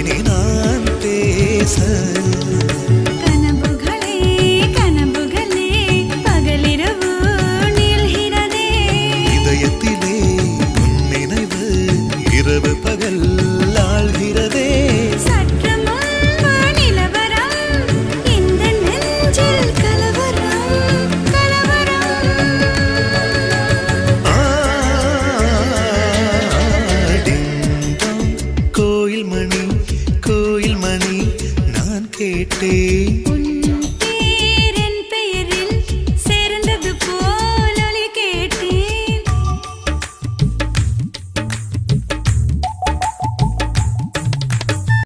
இனி நான் பேச கனவுகளே கனவுகளே பகலிரவு நீள்கிறதே இதயத்திலே உன் நினைவு இரவு பகல் ஆழ்கிறதே சற்று முன்பு நிலவரம் இந்த நெஞ்சில் கலவரம் கலவரம் கோயில் மணி நான் கேட்டேன் உன்